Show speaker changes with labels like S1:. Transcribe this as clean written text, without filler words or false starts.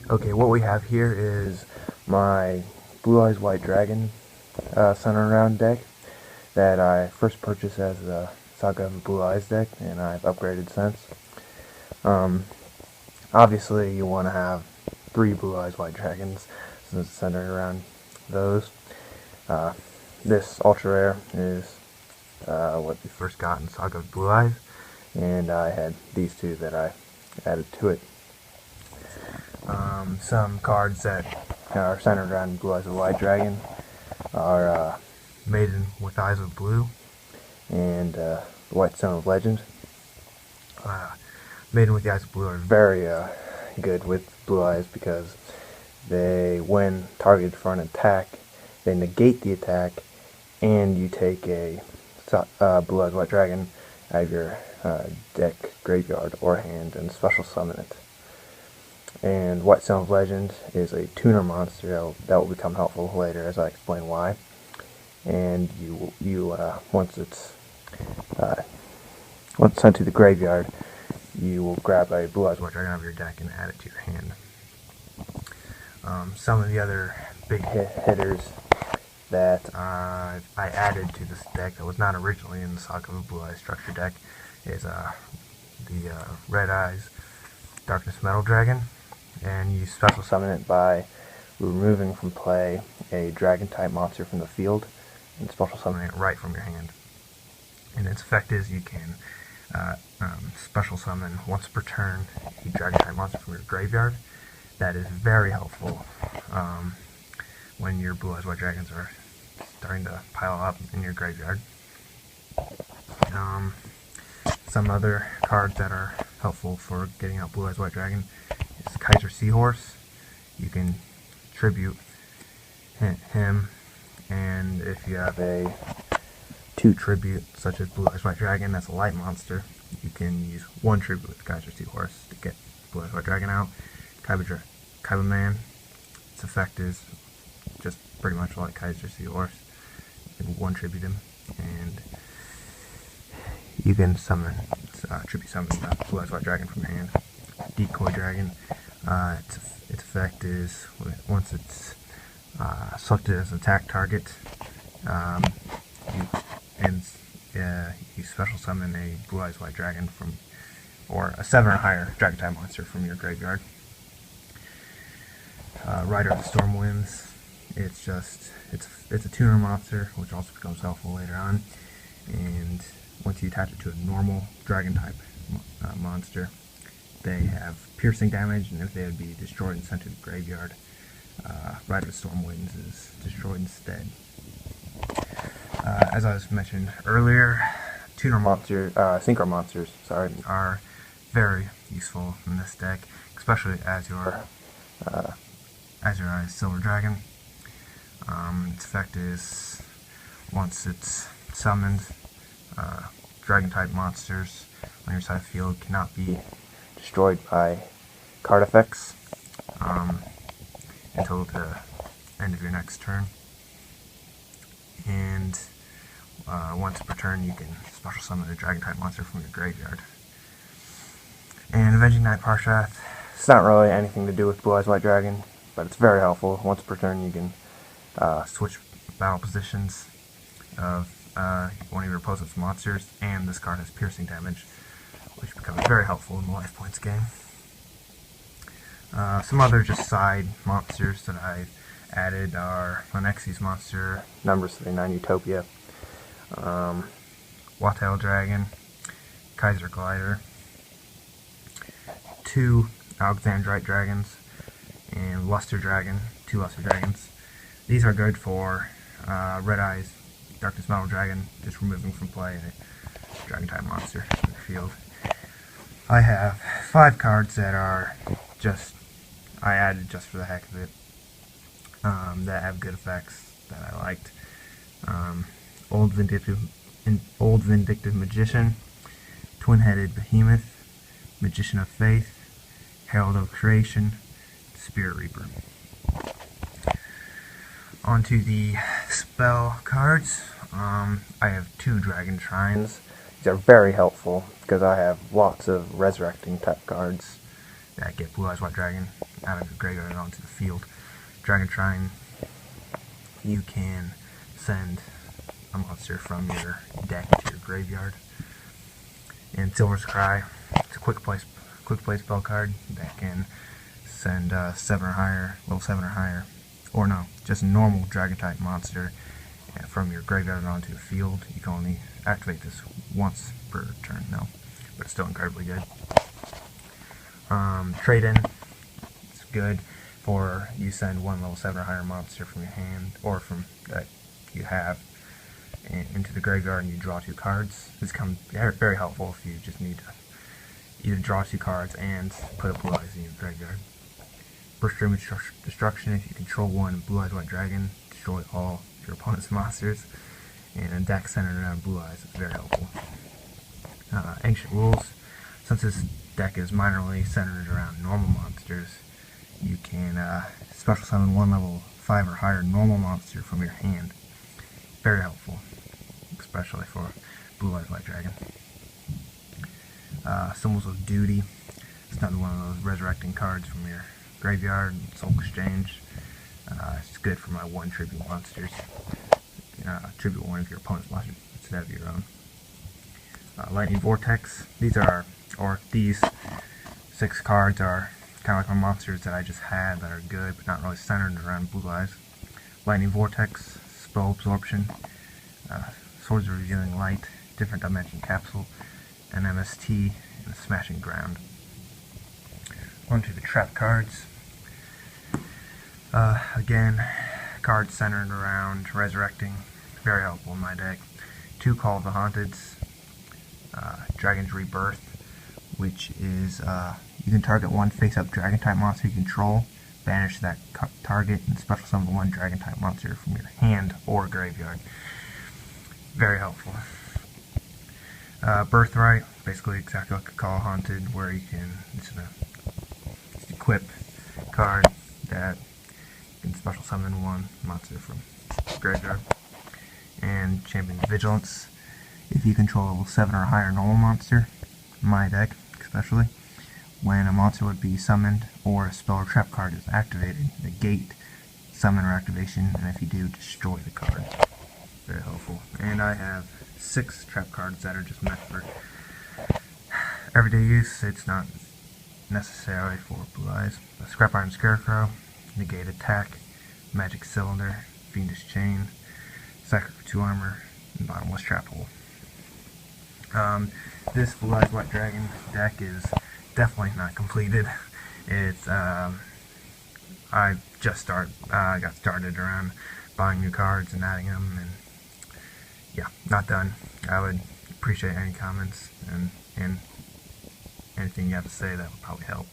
S1: Okay, what we have here is my Blue Eyes White Dragon Center Round deck that I first purchased as the Saga of Blue Eyes deck, and I've upgraded since. Um, Obviously, you want to have 3 Blue Eyes White Dragons since it's centered around those. Uh, this Ultra Rare is what we first got in Saga of Blue Eyes, and I had these two that I added to it. Some cards that are centered around Blue Eyes of White Dragon are Maiden with Eyes of Blue and the White Stone of Legend. Maiden with the Eyes of Blue are very good with Blue Eyes because they, when targeted for an attack, they negate the attack, and you take a Blue Eyes White Dragon out of your deck, graveyard, or hand and special summon it. And White Stone of Legend is a tuner monster that will become helpful later as I explain why. And once it's sent to the graveyard, you will grab a Blue Eyes White Dragon out of your deck and add it to your hand. Some of the other big hitters that I added to this deck that was not originally in the Saga of Blue Eyes structure deck is the Red Eyes Darkness Metal Dragon, and you special summon it by removing from play a dragon type monster from the field and special summoning it right from your hand. And its effect is you can special summon once per turn a dragon type monster from your graveyard. That is very helpful when your Blue Eyes White Dragons are starting to pile up in your graveyard. Some other cards that are helpful for getting out Blue Eyes White Dragon is Kaiser Seahorse. You can tribute him, and if you have a 2 tribute, such as Blue Eyes White Dragon, that's a light monster, you can use 1 tribute with Kaiser Seahorse to get Blue Eyes White Dragon out. Kaiba Man, its effect is just pretty much like Kaiser Seahorse. You can 1 tribute him, and you can summon, tribute summon the Blue Eyes White Dragon from your hand. Decoy Dragon, its effect is once it's selected as an attack target, you special summon a Blue Eyes White Dragon or a 7 or higher dragon type monster from your graveyard. Rider of the Stormwinds, it's a tuner monster, which also becomes helpful later on, and once you attach it to a normal dragon type monster, they have piercing damage, and if they would be destroyed and sent to the graveyard, Rider of the Stormwinds is destroyed instead. As I was mentioned earlier, synchro monsters, are very useful in this deck, especially as your Eyes Silver Dragon. Its effect is once it's summoned, dragon type monsters on your side of the field cannot be destroyed by card effects until the end of your next turn. And once per turn, you can special summon a dragon type monster from your graveyard. And Avenging Knight Parshath, it's not really anything to do with Blue Eyes White Dragon, but it's very helpful. Once per turn, you can switch battle positions of one of your opponent's monsters, and this card has piercing damage, which becomes very helpful in the life points game. Some other just side monsters that I've added are Phonexi's monster, Numbers 39 Utopia, Wattail Dragon, Kaiser Glider, 2 Alexandrite Dragons, and Luster Dragon, 2 Luster Dragons. These are good for Red Eyes Darkness Metal Dragon, just removing from play a dragon type monster from the field. I have 5 cards that I added just for the heck of it, that have good effects that I liked. Old Vindictive Magician, Twin-Headed Behemoth, Magician of Faith, Herald of Creation, Spirit Reaper. Onto the spell cards. I have 2 Dragon Shrines. These are very helpful because I have lots of resurrecting type cards that get Blue Eyes White Dragon out of your graveyard and onto the field. Dragon Shrine, you can send a monster from your deck into your graveyard. And Silver's Cry, it's a quick play spell card that can send 7 or higher, level 7 or higher, or no, just a normal dragon type monster from your graveyard onto the field. You can only activate this once per turn though, but it's still incredibly good. Trade-in, it's good for you send 1 level 7 or higher monster from your hand or from that you have into the graveyard and you draw 2 cards. This becomes very helpful if you just need to either draw 2 cards and put a Blue Eyes in your graveyard. Burst Stream Destruction, if you control 1 Blue Eyes White Dragon, destroy all your opponent's monsters. And a deck centered around Blue Eyes is very helpful. Ancient Rules, since this deck is minorly centered around normal monsters, you can special summon 1 level 5 or higher normal monster from your hand. Very helpful, especially for Blue Eyes White Dragon. Symbols of Duty, it's another one of those resurrecting cards from your graveyard, Soul Exchange. It's good for my 1 tribute monsters. Tribute 1 of your opponent's monsters instead of your own. Lightning Vortex, these 6 cards are kind of like my monsters that I just had that are good but not really centered around Blue Eyes. Lightning Vortex, Spell Absorption, Swords of Revealing Light, Different Dimension Capsule, an MST, and a Smashing Ground. On to the trap cards. Again, cards centered around resurrecting, very helpful in my deck. 2 Call of the Haunteds, Dragon's Rebirth, which is you can target 1 face-up dragon-type monster you control, banish that target, and special summon 1 dragon-type monster from your hand or graveyard. Very helpful. Birthright, basically exactly like a Call Haunted, where you can equip card that can special summon 1 monster from graveyard. And Champion's Vigilance, if you control a level 7 or higher normal monster, my deck especially, when a monster would be summoned or a spell or trap card is activated, negate summon or activation, and if you do, destroy the card. Very helpful. And I have 6 trap cards that are just meant for everyday use. It's not necessarily for Blue Eyes. Scrap Iron Scarecrow, negate attack, Magic Cylinder, Fiendish Chain, Sacrifice for 2 armor, and Bottomless Trap Hole. This Blue Eyes White Dragon deck is definitely not completed. It's I got started around buying new cards and adding them, and yeah, not done. I would appreciate any comments and anything you have to say. That would probably help.